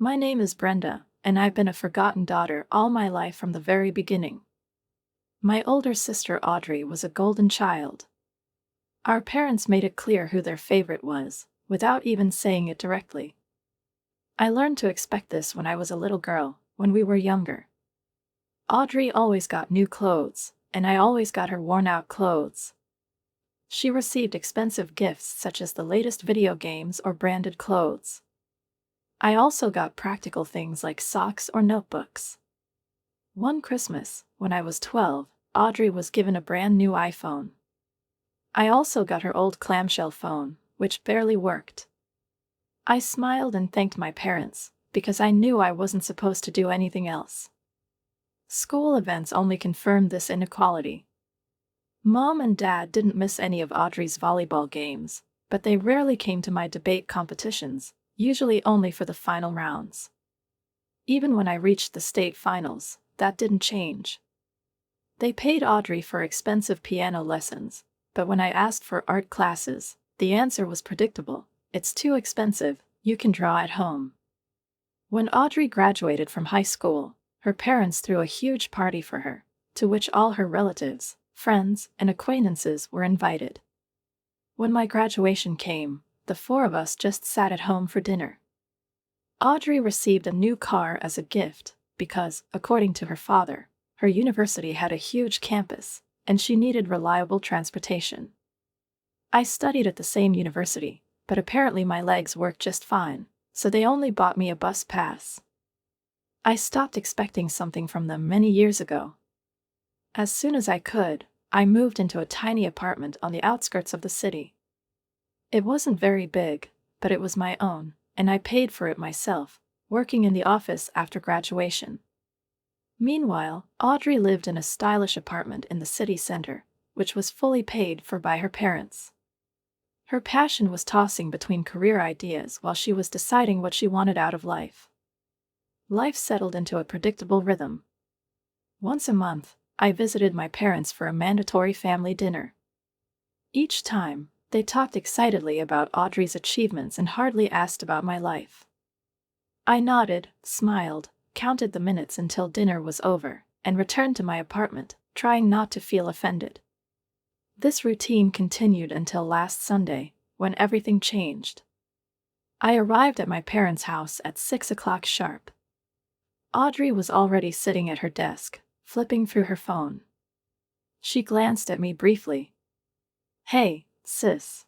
My name is Brenda, and I've been a forgotten daughter all my life from the very beginning. My older sister Audrey was a golden child. Our parents made it clear who their favorite was, without even saying it directly. I learned to expect this when I was a little girl, when we were younger. Audrey always got new clothes, and I always got her worn-out clothes. She received expensive gifts such as the latest video games or branded clothes. I also got practical things like socks or notebooks. One Christmas, when I was 12, Audrey was given a brand new iPhone. I also got her old clamshell phone, which barely worked. I smiled and thanked my parents, because I knew I wasn't supposed to do anything else. School events only confirmed this inequality. Mom and Dad didn't miss any of Audrey's volleyball games, but they rarely came to my debate competitions, usually only for the final rounds. Even when I reached the state finals, that didn't change. They paid Audrey for expensive piano lessons, but when I asked for art classes, the answer was predictable: it's too expensive, you can draw at home. When Audrey graduated from high school, her parents threw a huge party for her, to which all her relatives, friends, and acquaintances were invited. When my graduation came, the four of us just sat at home for dinner. Audrey received a new car as a gift because, according to her father, her university had a huge campus, and she needed reliable transportation. I studied at the same university, but apparently my legs worked just fine, so they only bought me a bus pass. I stopped expecting something from them many years ago. As soon as I could, I moved into a tiny apartment on the outskirts of the city. It wasn't very big, but it was my own, and I paid for it myself, working in the office after graduation. Meanwhile, Audrey lived in a stylish apartment in the city center, which was fully paid for by her parents. Her passion was tossing between career ideas while she was deciding what she wanted out of life. Life settled into a predictable rhythm. Once a month, I visited my parents for a mandatory family dinner. Each time, they talked excitedly about Audrey's achievements and hardly asked about my life. I nodded, smiled, counted the minutes until dinner was over, and returned to my apartment, trying not to feel offended. This routine continued until last Sunday, when everything changed. I arrived at my parents' house at 6 o'clock sharp. Audrey was already sitting at her desk, flipping through her phone. She glanced at me briefly. "Hey, sis."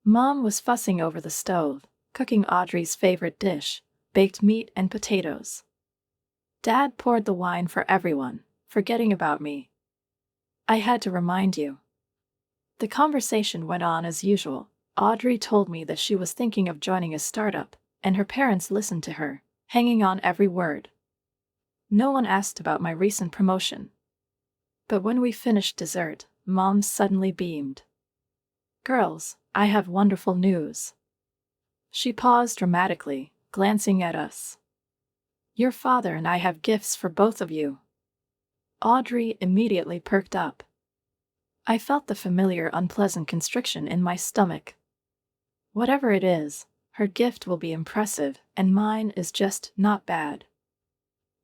Mom was fussing over the stove, cooking Audrey's favorite dish, baked meat and potatoes. Dad poured the wine for everyone, forgetting about me. "I had to remind you." The conversation went on as usual. Audrey told me that she was thinking of joining a startup, and her parents listened to her, hanging on every word. No one asked about my recent promotion. But when we finished dessert, Mom suddenly beamed. "Girls, I have wonderful news." She paused dramatically, glancing at us. "Your father and I have gifts for both of you." Audrey immediately perked up. I felt the familiar unpleasant constriction in my stomach. Whatever it is, her gift will be impressive, and mine is just not bad.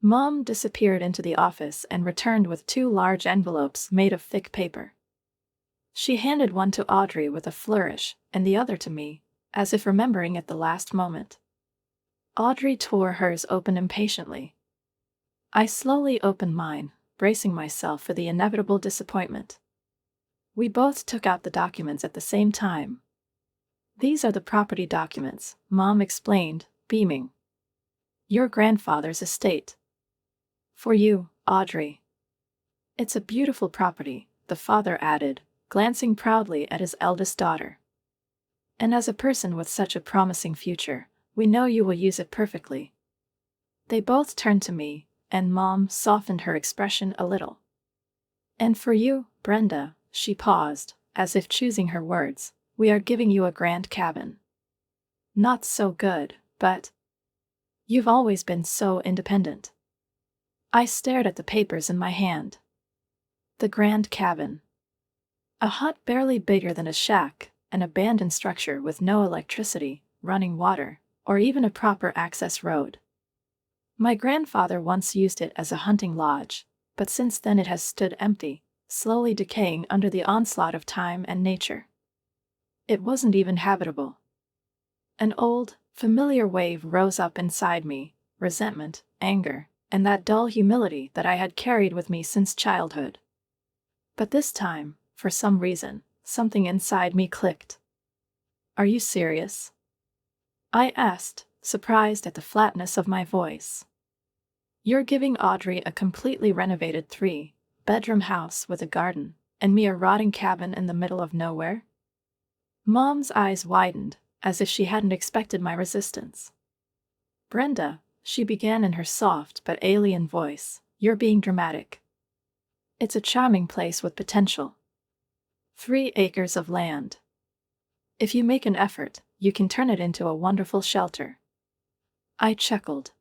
Mom disappeared into the office and returned with 2 large envelopes made of thick paper. She handed one to Audrey with a flourish, and the other to me, as if remembering at the last moment. Audrey tore hers open impatiently. I slowly opened mine, bracing myself for the inevitable disappointment. We both took out the documents at the same time. "These are the property documents," Mom explained, beaming. "Your grandfather's estate. For you, Audrey." "It's a beautiful property," the father added, glancing proudly at his eldest daughter. "And as a person with such a promising future, we know you will use it perfectly." They both turned to me, and Mom softened her expression a little. "And for you, Brenda," she paused, as if choosing her words, "we are giving you a grand cabin. Not so good, but you've always been so independent." I stared at the papers in my hand. The grand cabin. A hut barely bigger than a shack, an abandoned structure with no electricity, running water, or even a proper access road. My grandfather once used it as a hunting lodge, but since then it has stood empty, slowly decaying under the onslaught of time and nature. It wasn't even habitable. An old, familiar wave rose up inside me, resentment, anger, and that dull humility that I had carried with me since childhood. But this time, for some reason, something inside me clicked. "Are you serious?" I asked, surprised at the flatness of my voice. "You're giving Audrey a completely renovated 3-bedroom house with a garden, and me a rotting cabin in the middle of nowhere?" Mom's eyes widened, as if she hadn't expected my resistance. "Brenda," she began in her soft but alien voice, "you're being dramatic. It's a charming place with potential. 3 acres of land. If you make an effort, you can turn it into a wonderful shelter." I chuckled.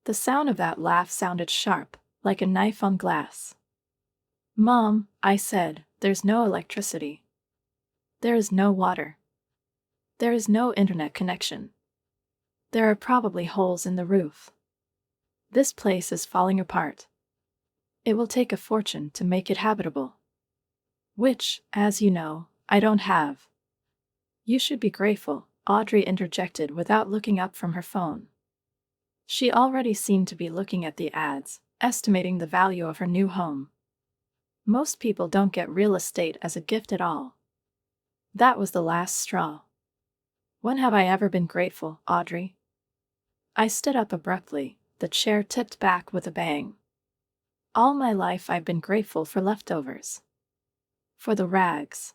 The sound of that laugh sounded sharp, like a knife on glass. "Mom," I said, "there's no electricity. There is no water. There is no internet connection. There are probably holes in the roof. This place is falling apart. It will take a fortune to make it habitable. Which, as you know, I don't have." "You should be grateful," Audrey interjected without looking up from her phone. She already seemed to be looking at the ads, estimating the value of her new home. "Most people don't get real estate as a gift at all." That was the last straw. When have I ever been grateful, Audrey? I stood up abruptly, the chair tipped back with a bang. All my life I've been grateful for leftovers. For the rags.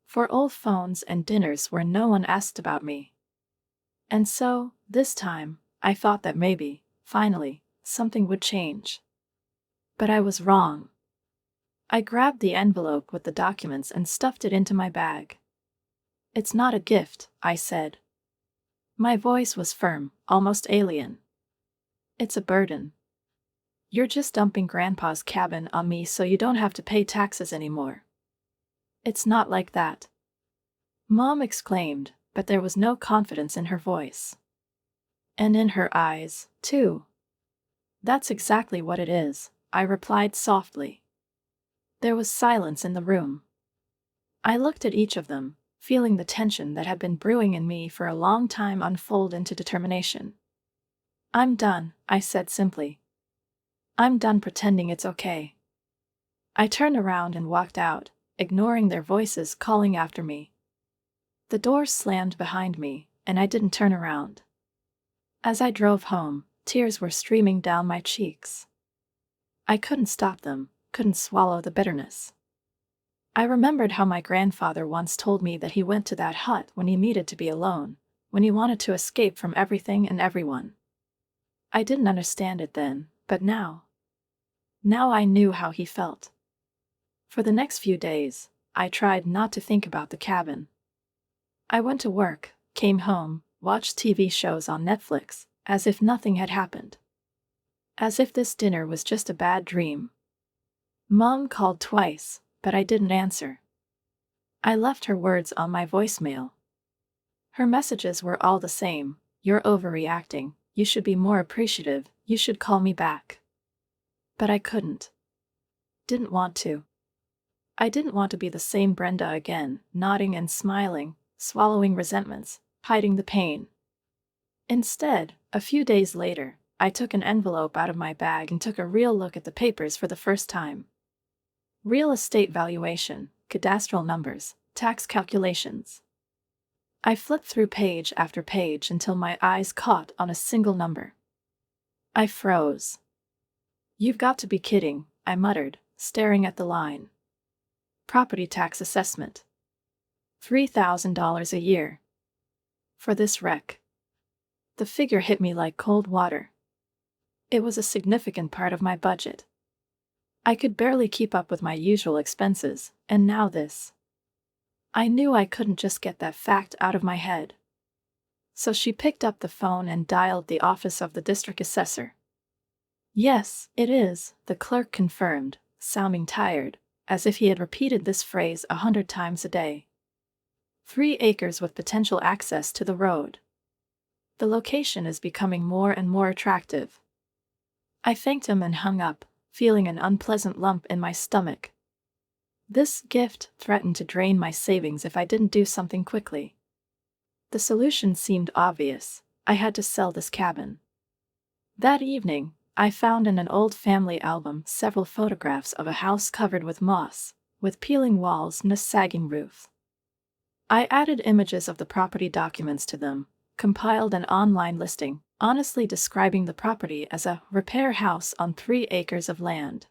For old phones and dinners where no one asked about me. And so, this time, I thought that maybe, finally, something would change. But I was wrong. I grabbed the envelope with the documents and stuffed it into my bag. "It's not a gift," I said. My voice was firm, almost alien. "It's a burden. You're just dumping Grandpa's cabin on me so you don't have to pay taxes anymore." "It's not like that," Mom exclaimed, but there was no confidence in her voice. And in her eyes, too. "That's exactly what it is," I replied softly. There was silence in the room. I looked at each of them, feeling the tension that had been brewing in me for a long time unfold into determination. "I'm done," I said simply. "I'm done pretending it's okay." I turned around and walked out, ignoring their voices calling after me. The door slammed behind me, and I didn't turn around. As I drove home, tears were streaming down my cheeks. I couldn't stop them, couldn't swallow the bitterness. I remembered how my grandfather once told me that he went to that hut when he needed to be alone, when he wanted to escape from everything and everyone. I didn't understand it then, but now I knew how he felt. For the next few days, I tried not to think about the cabin. I went to work, came home, watched TV shows on Netflix, as if nothing had happened. As if this dinner was just a bad dream. Mom called twice, but I didn't answer. I left her words on my voicemail. Her messages were all the same: "You're overreacting, you should be more appreciative, you should call me back." But I couldn't. Didn't want to. I didn't want to be the same Brenda again, nodding and smiling, swallowing resentments, hiding the pain. Instead, a few days later, I took an envelope out of my bag and took a real look at the papers for the first time. Real estate valuation, cadastral numbers, tax calculations. I flipped through page after page until my eyes caught on a single number. I froze. "You've got to be kidding," I muttered, staring at the line. "Property tax assessment. $3,000 a year. For this wreck." The figure hit me like cold water. It was a significant part of my budget. I could barely keep up with my usual expenses, and now this. I knew I couldn't just get that fact out of my head. So she picked up the phone and dialed the office of the district assessor. "Yes, it is," the clerk confirmed, sounding tired, as if he had repeated this phrase 100 times a day. 3 acres with potential access to the road. The location is becoming more and more attractive. I thanked him and hung up, feeling an unpleasant lump in my stomach. This gift threatened to drain my savings if I didn't do something quickly. The solution seemed obvious. I had to sell this cabin. That evening, I found in an old family album several photographs of a house covered with moss, with peeling walls and a sagging roof. I added images of the property documents to them, compiled an online listing, honestly describing the property as a repair house on 3 acres of land.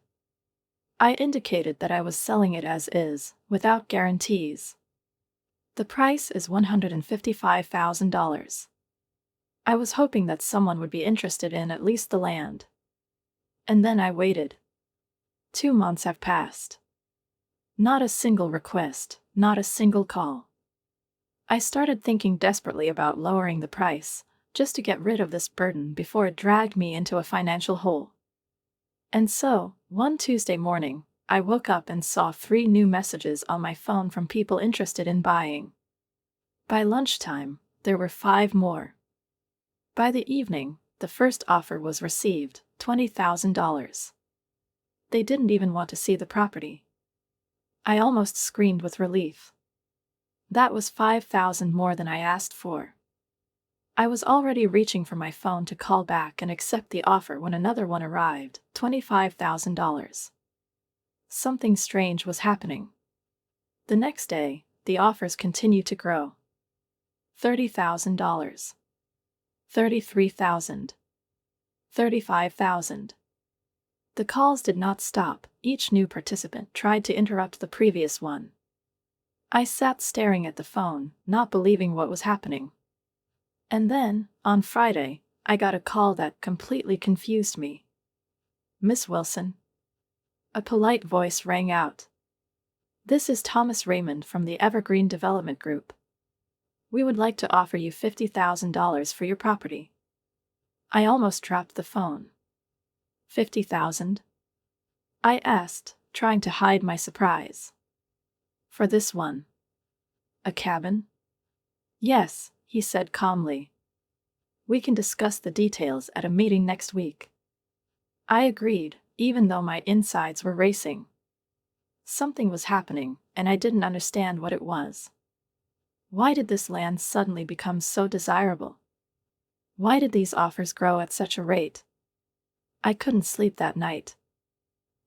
I indicated that I was selling it as is, without guarantees. The price is $155,000. I was hoping that someone would be interested in at least the land. And then I waited. 2 months have passed. Not a single request, not a single call. I started thinking desperately about lowering the price, just to get rid of this burden before it dragged me into a financial hole. And so, one Tuesday morning, I woke up and saw 3 new messages on my phone from people interested in buying. By lunchtime, there were 5 more. By the evening, the first offer was received, $20,000. They didn't even want to see the property. I almost screamed with relief. That was $5,000 more than I asked for. I was already reaching for my phone to call back and accept the offer when another one arrived, $25,000. Something strange was happening. The next day, the offers continued to grow. $30,000. $33,000. $35,000. The calls did not stop. Each new participant tried to interrupt the previous one. I sat staring at the phone, not believing what was happening. And then, on Friday, I got a call that completely confused me. "Miss Wilson?" A polite voice rang out. "This is Thomas Raymond from the Evergreen Development Group. We would like to offer you $50,000 for your property." I almost dropped the phone. $50,000? I asked, trying to hide my surprise. "For this one. A cabin?" "Yes," he said calmly. "We can discuss the details at a meeting next week." I agreed, even though my insides were racing. Something was happening, and I didn't understand what it was. Why did this land suddenly become so desirable? Why did these offers grow at such a rate? I couldn't sleep that night.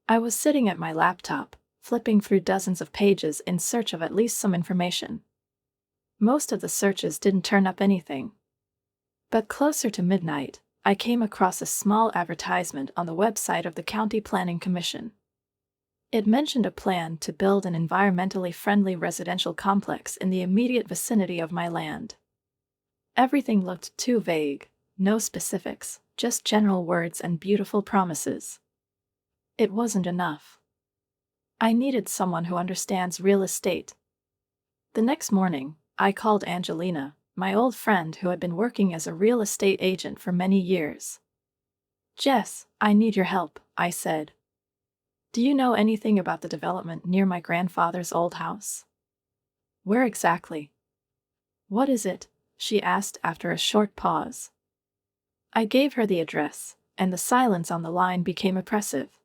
I was sitting at my laptop, flipping through dozens of pages in search of at least some information. Most of the searches didn't turn up anything. But closer to midnight, I came across a small advertisement on the website of the County Planning Commission. It mentioned a plan to build an environmentally friendly residential complex in the immediate vicinity of my land. Everything looked too vague, no specifics, just general words and beautiful promises. It wasn't enough. I needed someone who understands real estate. The next morning, I called Angelina, my old friend who had been working as a real estate agent for many years. "Jess, I need your help," I said. "Do you know anything about the development near my grandfather's old house?" "Where exactly?" "What is it?" she asked after a short pause. I gave her the address, and the silence on the line became oppressive.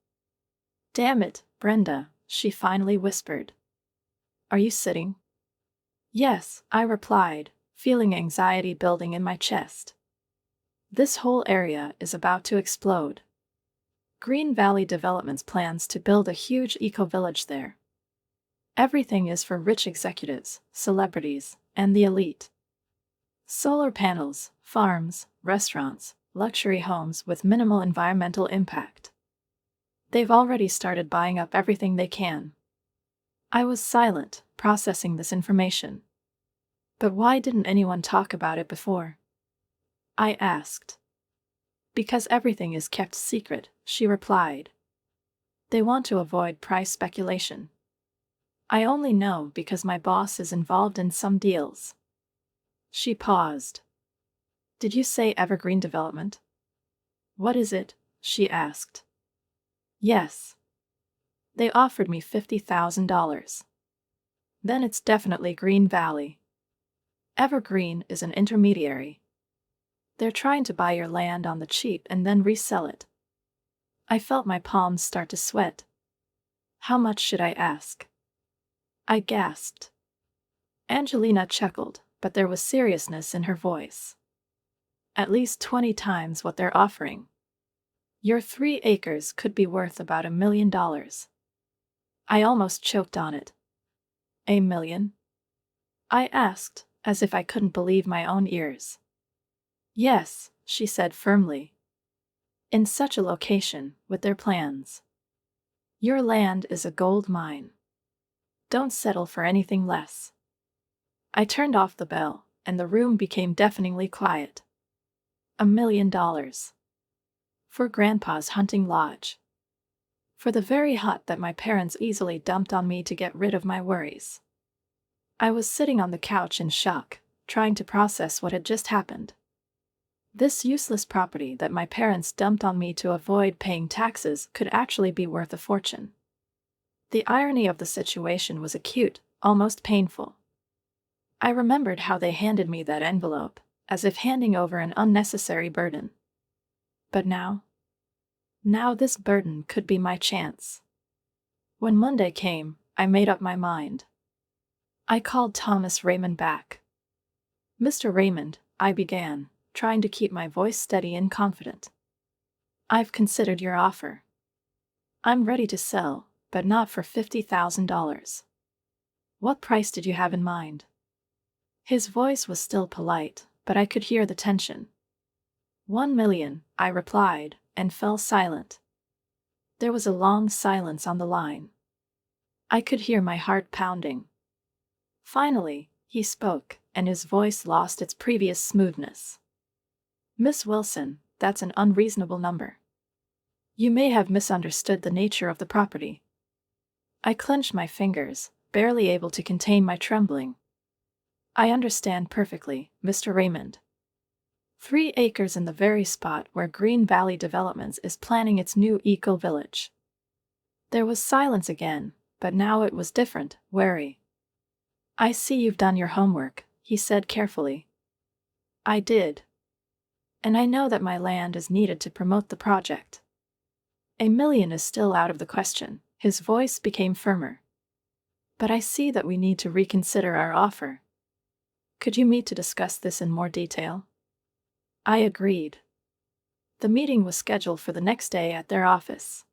"Damn it, Brenda," she finally whispered. "Are you sitting?" "Yes," I replied, feeling anxiety building in my chest. This whole area is about to explode. Green Valley Developments plans to build a huge eco-village there. Everything is for rich executives, celebrities, and the elite. Solar panels, farms, restaurants, luxury homes with minimal environmental impact. They've already started buying up everything they can. I was silent, processing this information. But why didn't anyone talk about it before? I asked. "Because everything is kept secret," she replied. "They want to avoid price speculation. I only know because my boss is involved in some deals." She paused. "Did you say Evergreen Development?" "What is it?" she asked. "Yes. They offered me $50,000. Then it's definitely Green Valley. Evergreen is an intermediary. They're trying to buy your land on the cheap and then resell it. I felt my palms start to sweat. How much should I ask? I gasped. Angelina chuckled, but there was seriousness in her voice. At least 20 times what they're offering. Your 3 acres could be worth about $1 million. I almost choked on it. $1 million? I asked, as if I couldn't believe my own ears. Yes, she said firmly. In such a location, with their plans. Your land is a gold mine. Don't settle for anything less. I turned off the bell, and the room became deafeningly quiet. $1 million. For Grandpa's hunting lodge. For the very hut that my parents easily dumped on me to get rid of my worries. I was sitting on the couch in shock, trying to process what had just happened. This useless property that my parents dumped on me to avoid paying taxes could actually be worth a fortune. The irony of the situation was acute, almost painful. I remembered how they handed me that envelope, as if handing over an unnecessary burden. But now this burden could be my chance. When Monday came, I made up my mind. I called Thomas Raymond back. Mr. Raymond, I began, trying to keep my voice steady and confident. I've considered your offer. I'm ready to sell, but not for $50,000. What price did you have in mind? His voice was still polite, but I could hear the tension. $1 million, I replied, and fell silent. There was a long silence on the line. I could hear my heart pounding. Finally, he spoke, and his voice lost its previous smoothness. Miss Wilson, that's an unreasonable number. You may have misunderstood the nature of the property. I clenched my fingers, barely able to contain my trembling. I understand perfectly, Mr. Raymond. 3 acres in the very spot where Green Valley Developments is planning its new eco-village. There was silence again, but now it was different, wary. I see you've done your homework, he said carefully. I did. And I know that my land is needed to promote the project. $1 million is still out of the question, his voice became firmer. But I see that we need to reconsider our offer. Could you meet to discuss this in more detail? I agreed. The meeting was scheduled for the next day at their office.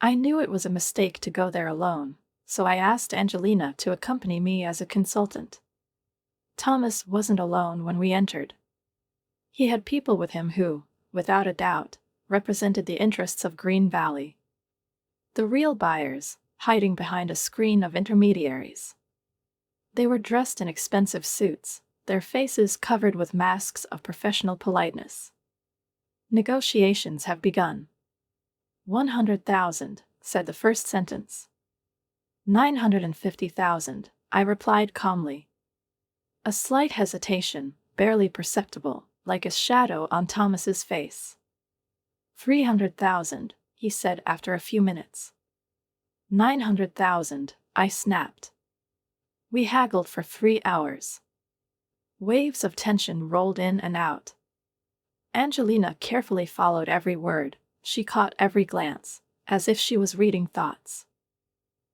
I knew it was a mistake to go there alone, so I asked Angelina to accompany me as a consultant. Thomas wasn't alone when we entered. He had people with him who, without a doubt, represented the interests of Green Valley. The real buyers, hiding behind a screen of intermediaries. They were dressed in expensive suits, their faces covered with masks of professional politeness. Negotiations have begun. 100,000, said the first sentence. 950,000, I replied calmly. A slight hesitation, barely perceptible, like a shadow on Thomas's face. 300,000, he said after a few minutes. 900,000, I snapped. We haggled for 3 hours. Waves of tension rolled in and out. Angelina carefully followed every word, she caught every glance, as if she was reading thoughts.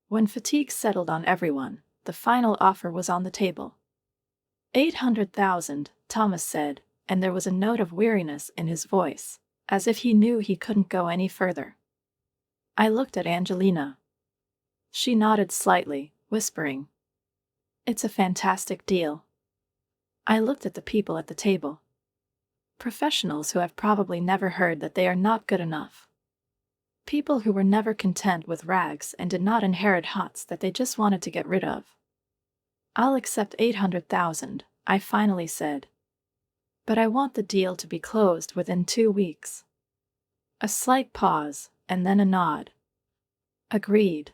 When fatigue settled on everyone, the final offer was on the table. 800,000, Thomas said, and there was a note of weariness in his voice, as if he knew he couldn't go any further. I looked at Angelina. She nodded slightly, whispering, "It's a fantastic deal." I looked at the people at the table. Professionals who have probably never heard that they are not good enough. People who were never content with rags and did not inherit huts that they just wanted to get rid of. I'll accept 800,000, I finally said. But I want the deal to be closed within 2 weeks. A slight pause, and then a nod. Agreed.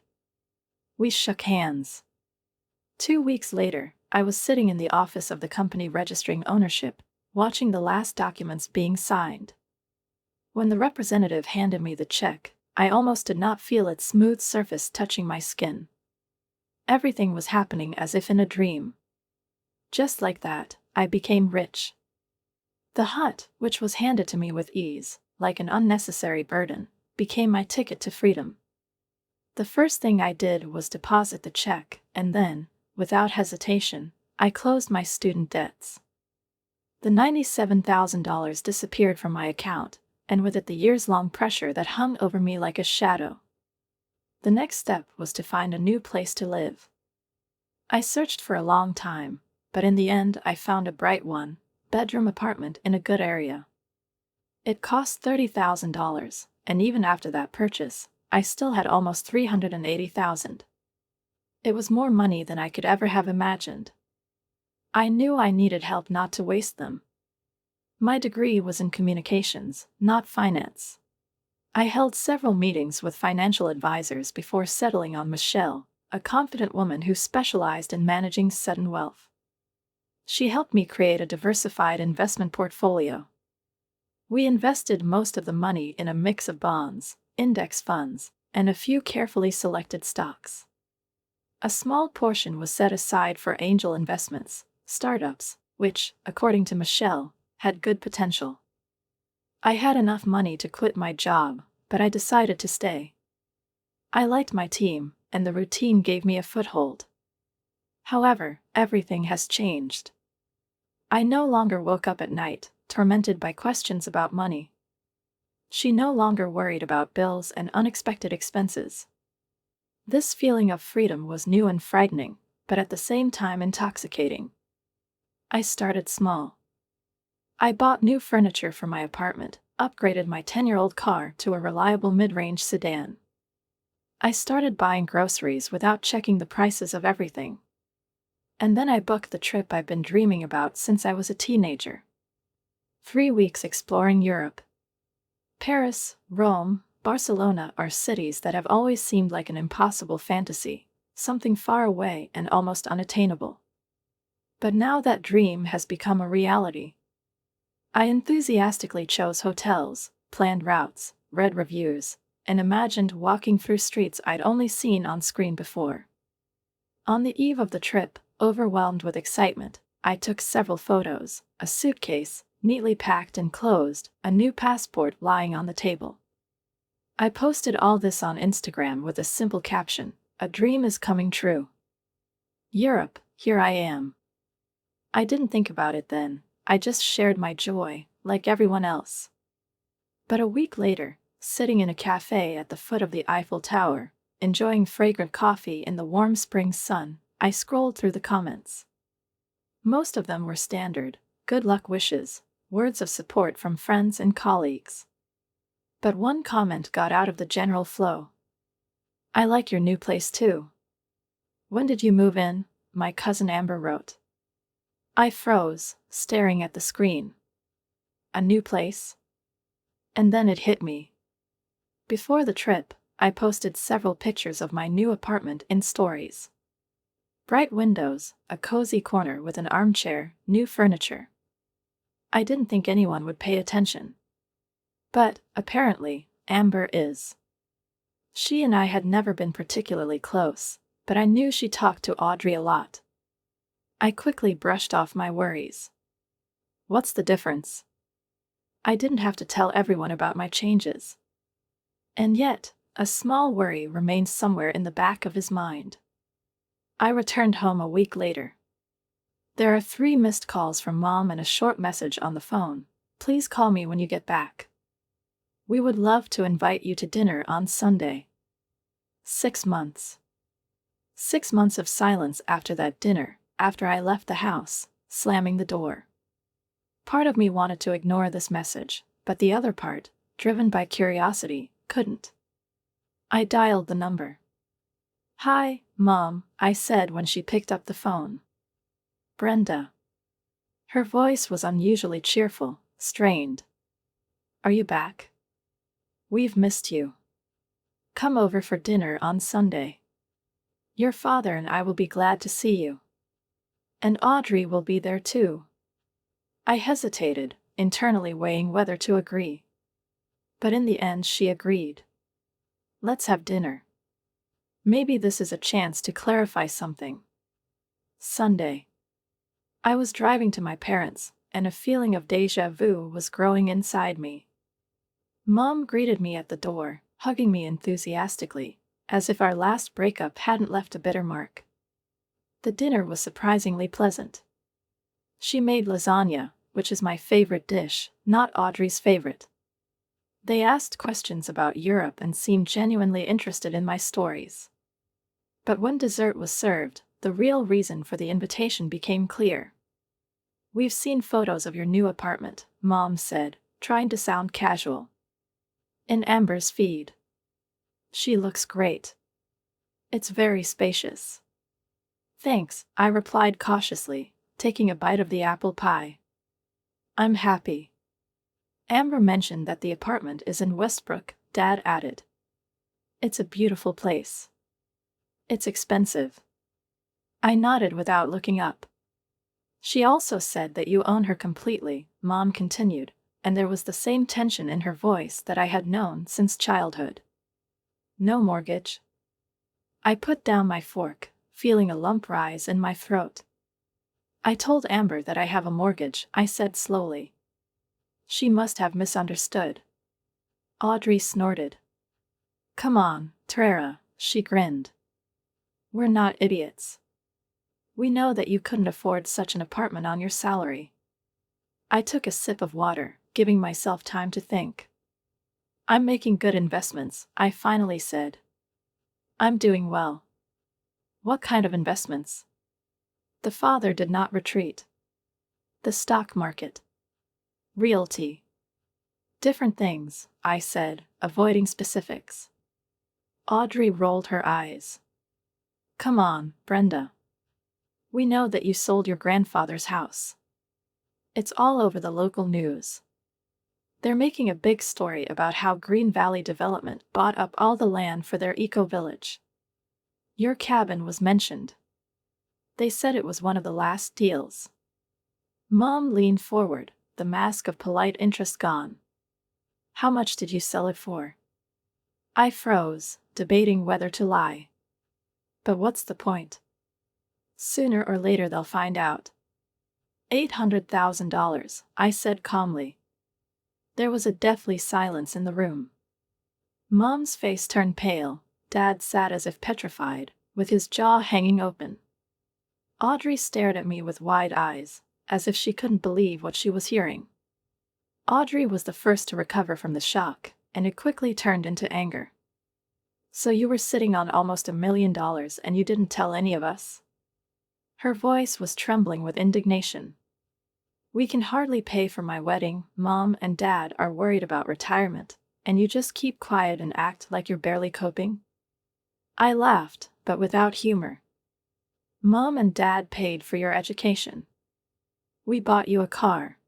We shook hands. 2 weeks later, I was sitting in the office of the company registering ownership, watching the last documents being signed. When the representative handed me the check, I almost did not feel its smooth surface touching my skin. Everything was happening as if in a dream. Just like that, I became rich. The hut, which was handed to me with ease, like an unnecessary burden, became my ticket to freedom. The first thing I did was deposit the check, and then, without hesitation, I closed my student debts. The $97,000 disappeared from my account, and with it the years-long pressure that hung over me like a shadow. The next step was to find a new place to live. I searched for a long time, but in the end I found a bright one-bedroom apartment in a good area. It cost $30,000, and even after that purchase, I still had almost $380,000. It was more money than I could ever have imagined. I knew I needed help not to waste them. My degree was in communications, not finance. I held several meetings with financial advisors before settling on Michelle, a confident woman who specialized in managing sudden wealth. She helped me create a diversified investment portfolio. We invested most of the money in a mix of bonds, index funds, and a few carefully selected stocks. A small portion was set aside for angel investments, startups, which, according to Michelle, had good potential. I had enough money to quit my job, but I decided to stay. I liked my team, and the routine gave me a foothold. However, everything has changed. I no longer woke up at night, tormented by questions about money. She no longer worried about bills and unexpected expenses. This feeling of freedom was new and frightening, but at the same time intoxicating. I started small. I bought new furniture for my apartment, upgraded my 10-year-old car to a reliable mid-range sedan. I started buying groceries without checking the prices of everything. And then I booked the trip I've been dreaming about since I was a teenager. 3 weeks exploring Europe. Paris, Rome, Barcelona are cities that have always seemed like an impossible fantasy, something far away and almost unattainable. But now that dream has become a reality. I enthusiastically chose hotels, planned routes, read reviews, and imagined walking through streets I'd only seen on screen before. On the eve of the trip, overwhelmed with excitement, I took several photos, a suitcase, neatly packed and closed, a new passport lying on the table. I posted all this on Instagram with a simple caption, "A dream is coming true. Europe, here I am." I didn't think about it then, I just shared my joy, like everyone else. But a week later, sitting in a cafe at the foot of the Eiffel Tower, enjoying fragrant coffee in the warm spring sun, I scrolled through the comments. Most of them were standard, good luck wishes, words of support from friends and colleagues. But one comment got out of the general flow. "I like your new place too. When did you move in?" my cousin Amber wrote. I froze, staring at the screen. A new place? And then it hit me. Before the trip, I posted several pictures of my new apartment in stories. Bright windows, a cozy corner with an armchair, new furniture. I didn't think anyone would pay attention. But, apparently, Amber is. She and I had never been particularly close, but I knew she talked to Audrey a lot. I quickly brushed off my worries. What's the difference? I didn't have to tell everyone about my changes. And yet, a small worry remained somewhere in the back of his mind. I returned home a week later. There are 3 missed calls from Mom and a short message on the phone. "Please call me when you get back. We would love to invite you to dinner on Sunday." 6 months. 6 months of silence after that dinner, after I left the house, slamming the door. Part of me wanted to ignore this message, but the other part, driven by curiosity, couldn't. I dialed the number. "Hi, Mom," I said when she picked up the phone. "Brenda." Her voice was unusually cheerful, strained. "Are you back? We've missed you. Come over for dinner on Sunday. Your father and I will be glad to see you. And Audrey will be there too." I hesitated, internally weighing whether to agree. But in the end she agreed. "Let's have dinner. Maybe this is a chance to clarify something." Sunday. I was driving to my parents', and a feeling of déjà vu was growing inside me. Mom greeted me at the door, hugging me enthusiastically, as if our last breakup hadn't left a bitter mark. The dinner was surprisingly pleasant. She made lasagna, which is my favorite dish, not Audrey's favorite. They asked questions about Europe and seemed genuinely interested in my stories. But when dessert was served, the real reason for the invitation became clear. "We've seen photos of your new apartment," Mom said, trying to sound casual. "In Amber's feed. She looks great. It's very spacious." "Thanks," I replied cautiously, taking a bite of the apple pie. "I'm happy." "Amber mentioned that the apartment is in Westbrook," Dad added. "It's a beautiful place." "It's expensive." I nodded without looking up. "She also said that you own her completely," Mom continued, and there was the same tension in her voice that I had known since childhood. "No mortgage?" I put down my fork, feeling a lump rise in my throat. "I told Amber that I have a mortgage," I said slowly. She must have misunderstood. Audrey snorted. "Come on, Trera," she grinned. "We're not idiots. We know that you couldn't afford such an apartment on your salary." I took a sip of water, giving myself time to think. "I'm making good investments," I finally said. "I'm doing well." "What kind of investments?" The father did not retreat. "The stock market. Realty. Different things," I said, avoiding specifics. Audrey rolled her eyes. "Come on, Brenda. We know that you sold your grandfather's house. It's all over the local news. They're making a big story about how Green Valley Development bought up all the land for their eco-village. Your cabin was mentioned. They said it was one of the last deals." Mom leaned forward, the mask of polite interest gone. "How much did you sell it for?" I froze, debating whether to lie. "But what's the point? Sooner or later they'll find out." $800,000, I said calmly. There was a deathly silence in the room. Mom's face turned pale. Dad sat as if petrified, with his jaw hanging open. Audrey stared at me with wide eyes, as if she couldn't believe what she was hearing. Audrey was the first to recover from the shock, and it quickly turned into anger. "So you were sitting on almost $1 million and you didn't tell any of us?" Her voice was trembling with indignation. "We can hardly pay for my wedding, Mom and Dad are worried about retirement, and you just keep quiet and act like you're barely coping?" I laughed, but without humor. "Mom and Dad paid for your education. We bought you a car.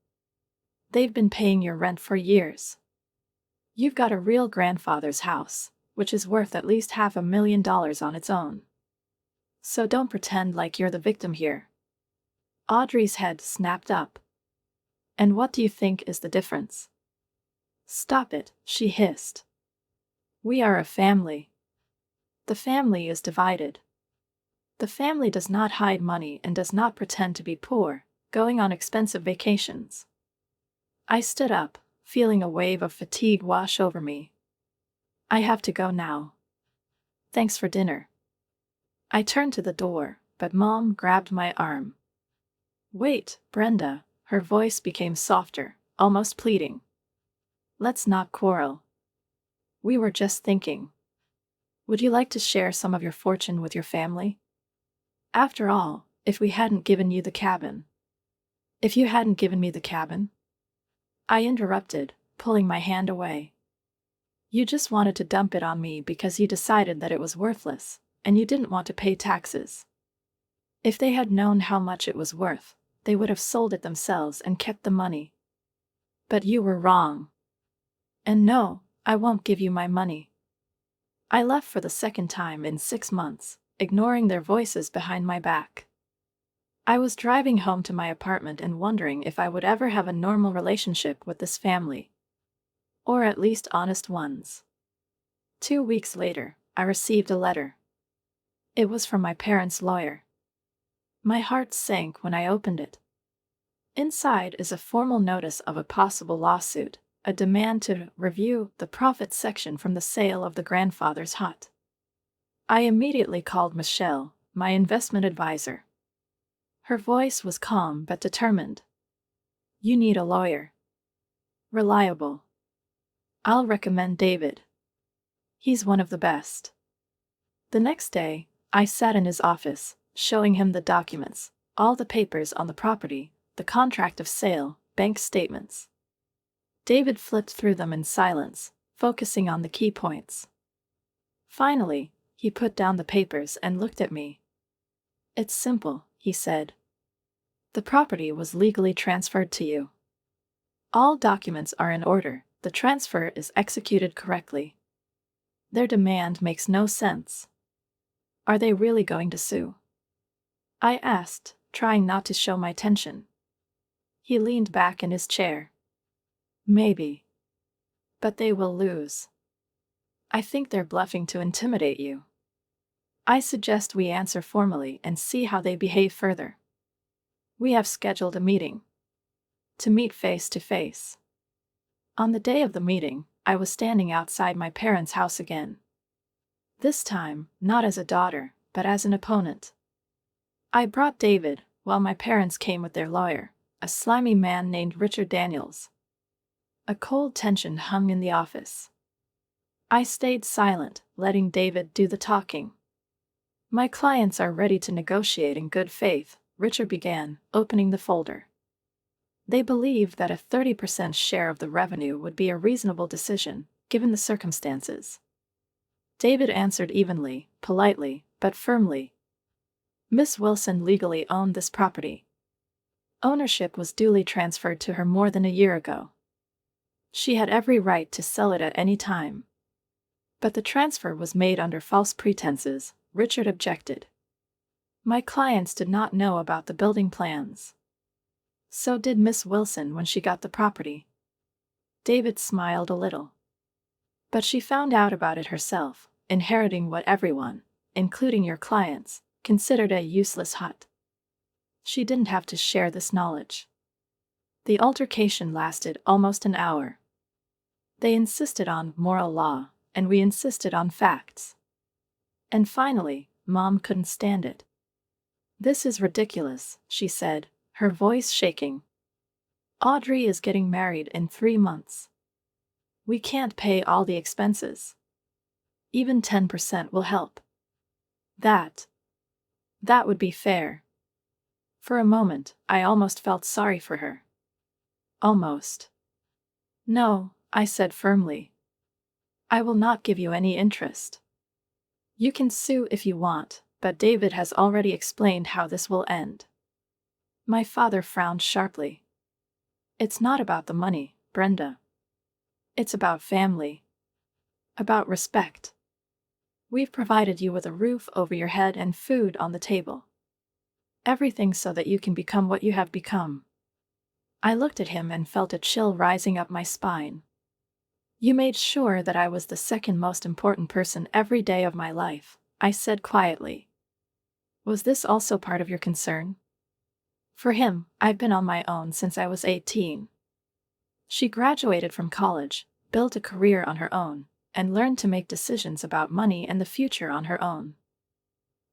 They've been paying your rent for years. You've got a real grandfather's house, which is worth at least $500,000 on its own. So don't pretend like you're the victim here." Audrey's head snapped up. "And what do you think is the difference?" "Stop it," she hissed. "We are a family. The family is divided. The family does not hide money and does not pretend to be poor, going on expensive vacations." I stood up, feeling a wave of fatigue wash over me. "I have to go now. Thanks for dinner." I turned to the door, but Mom grabbed my arm. "Wait, Brenda," her voice became softer, almost pleading. "Let's not quarrel. We were just thinking. Would you like to share some of your fortune with your family? After all, if we hadn't given you the cabin." "If you hadn't given me the cabin?" I interrupted, pulling my hand away. "You just wanted to dump it on me because you decided that it was worthless, and you didn't want to pay taxes. If they had known how much it was worth, they would have sold it themselves and kept the money. But you were wrong. And no, I won't give you my money." I left for the second time in 6 months, ignoring their voices behind my back. I was driving home to my apartment and wondering if I would ever have a normal relationship with this family. Or at least honest ones. 2 weeks later, I received a letter. It was from my parents' lawyer. My heart sank when I opened it. Inside is a formal notice of a possible lawsuit, a demand to review the profit section from the sale of the grandfather's hut. I immediately called Michelle, my investment advisor. Her voice was calm but determined. You need a lawyer. Reliable. I'll recommend David. He's one of the best. The next day, I sat in his office, showing him the documents, all the papers on the property, the contract of sale, bank statements. David flipped through them in silence, focusing on the key points. Finally, he put down the papers and looked at me. It's simple, he said. The property was legally transferred to you. All documents are in order, the transfer is executed correctly. Their demand makes no sense. Are they really going to sue? I asked, trying not to show my tension. He leaned back in his chair. Maybe. But they will lose. I think they're bluffing to intimidate you. I suggest we answer formally and see how they behave further. We have scheduled a meeting. To meet face to face. On the day of the meeting, I was standing outside my parents' house again. This time, not as a daughter, but as an opponent. I brought David, while my parents came with their lawyer, a slimy man named Richard Daniels. A cold tension hung in the office. I stayed silent, letting David do the talking. My clients are ready to negotiate in good faith, Richard began, opening the folder. They believe that a 30% share of the revenue would be a reasonable decision, given the circumstances. David answered evenly, politely, but firmly. Miss Wilson legally owned this property. Ownership was duly transferred to her more than a year ago. She had every right to sell it at any time. But the transfer was made under false pretenses, Richard objected. My clients did not know about the building plans. So did Miss Wilson when she got the property. David smiled a little. But she found out about it herself, inheriting what everyone, including your clients, considered a useless hut. She didn't have to share this knowledge. The altercation lasted almost an hour. They insisted on moral law, and we insisted on facts. And finally, Mom couldn't stand it. This is ridiculous, she said, her voice shaking. Audrey is getting married in 3 months. We can't pay all the expenses. Even 10% will help. That would be fair. For a moment, I almost felt sorry for her. Almost. No, I said firmly. I will not give you any interest. You can sue if you want, but David has already explained how this will end. My father frowned sharply. It's not about the money, Brenda. It's about family. About respect. We've provided you with a roof over your head and food on the table. Everything so that you can become what you have become. I looked at him and felt a chill rising up my spine. You made sure that I was the second most important person every day of my life, I said quietly. Was this also part of your concern? For him, I've been on my own since I was 18. She graduated from college, built a career on her own, and learned to make decisions about money and the future on her own.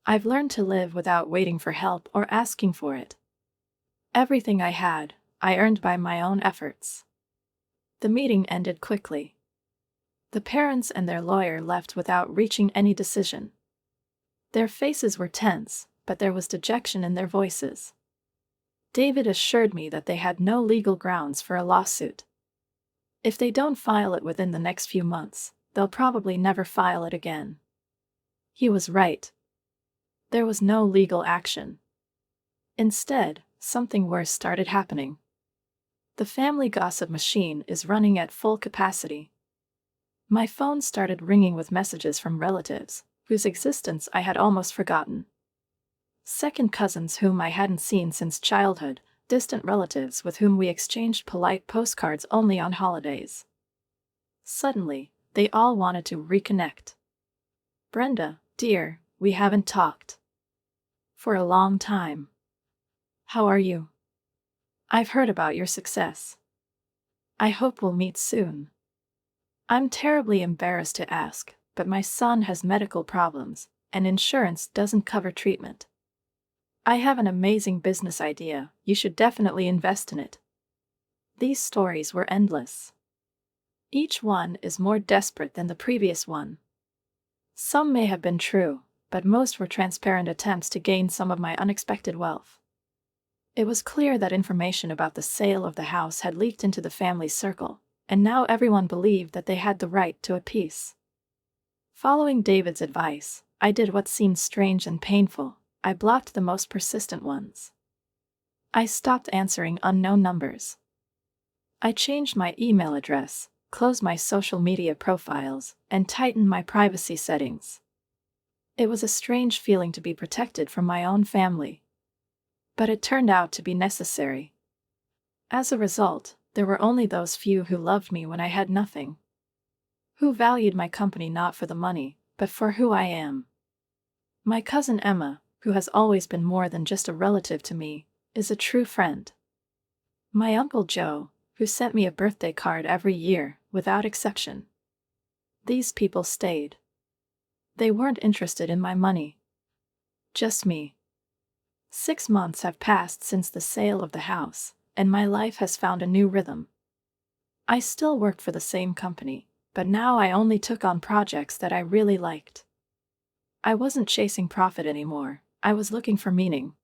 I've learned to live without waiting for help or asking for it. Everything I had, I earned by my own efforts. The meeting ended quickly. The parents and their lawyer left without reaching any decision. Their faces were tense, but there was dejection in their voices. David assured me that they had no legal grounds for a lawsuit. If they don't file it within the next few months, they'll probably never file it again. He was right. There was no legal action. Instead, something worse started happening. The family gossip machine is running at full capacity. My phone started ringing with messages from relatives, whose existence I had almost forgotten. Second cousins whom I hadn't seen since childhood, distant relatives with whom we exchanged polite postcards only on holidays. Suddenly, they all wanted to reconnect. Brenda, dear, we haven't talked. For a long time. How are you? I've heard about your success. I hope we'll meet soon. I'm terribly embarrassed to ask, but my son has medical problems, and insurance doesn't cover treatment. I have an amazing business idea, you should definitely invest in it. These stories were endless. Each one is more desperate than the previous one. Some may have been true, but most were transparent attempts to gain some of my unexpected wealth. It was clear that information about the sale of the house had leaked into the family circle, and now everyone believed that they had the right to a piece. Following David's advice, I did what seemed strange and painful. I blocked the most persistent ones. I stopped answering unknown numbers. I changed my email address, closed my social media profiles, and tightened my privacy settings. It was a strange feeling to be protected from my own family. But it turned out to be necessary. As a result, there were only those few who loved me when I had nothing. Who valued my company not for the money, but for who I am. My cousin Emma, who has always been more than just a relative to me, is a true friend. My Uncle Joe, who sent me a birthday card every year, without exception. These people stayed. They weren't interested in my money. Just me. 6 months have passed since the sale of the house, and my life has found a new rhythm. I still worked for the same company, but now I only took on projects that I really liked. I wasn't chasing profit anymore, I was looking for meaning.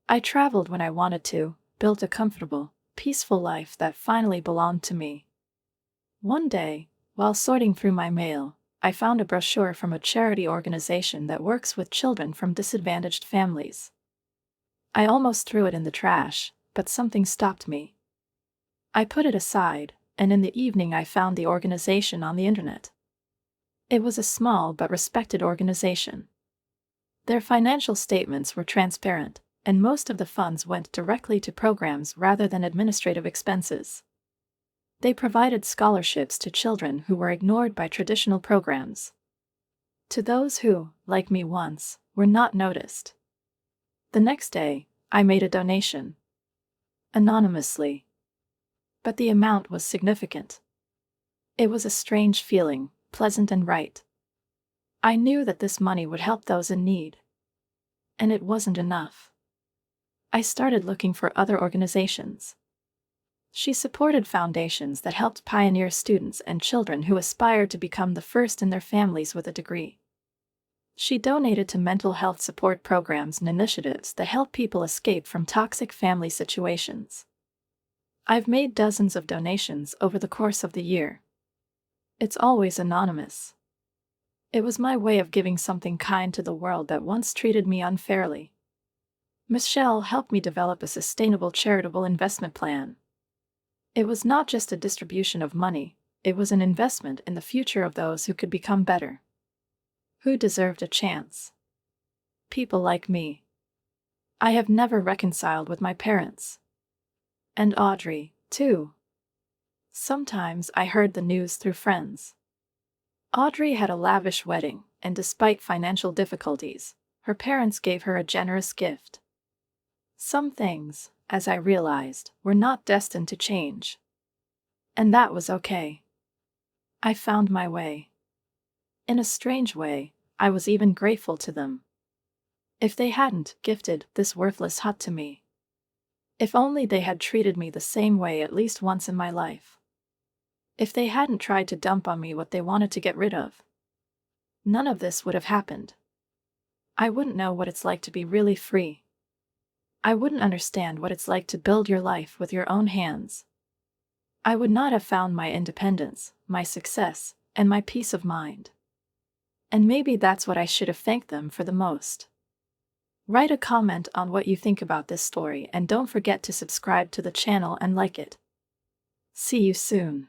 I traveled when I wanted to, built a comfortable, peaceful life that finally belonged to me. One day, while sorting through my mail, I found a brochure from a charity organization that works with children from disadvantaged families. I almost threw it in the trash, but something stopped me. I put it aside, and in the evening I found the organization on the internet. It was a small but respected organization. Their financial statements were transparent, and most of the funds went directly to programs rather than administrative expenses. They provided scholarships to children who were ignored by traditional programs. To those who, like me once, were not noticed. The next day, I made a donation. Anonymously. But the amount was significant. It was a strange feeling, pleasant and right. I knew that this money would help those in need. And it wasn't enough. I started looking for other organizations. She supported foundations that helped pioneer students and children who aspired to become the first in their families with a degree. She donated to mental health support programs and initiatives that help people escape from toxic family situations. I've made dozens of donations over the course of the year. It's always anonymous. It was my way of giving something kind to the world that once treated me unfairly. Michelle helped me develop a sustainable charitable investment plan. It was not just a distribution of money, it was an investment in the future of those who could become better. Who deserved a chance? People like me. I have never reconciled with my parents. And Audrey, too. Sometimes I heard the news through friends. Audrey had a lavish wedding, and despite financial difficulties, her parents gave her a generous gift. Some things, as I realized, were not destined to change. And that was okay. I found my way. In a strange way, I was even grateful to them. If they hadn't gifted this worthless hut to me. If only they had treated me the same way at least once in my life. If they hadn't tried to dump on me what they wanted to get rid of. None of this would have happened. I wouldn't know what it's like to be really free. I wouldn't understand what it's like to build your life with your own hands. I would not have found my independence, my success, and my peace of mind. And maybe that's what I should have thanked them for the most. Write a comment on what you think about this story and don't forget to subscribe to the channel and like it. See you soon.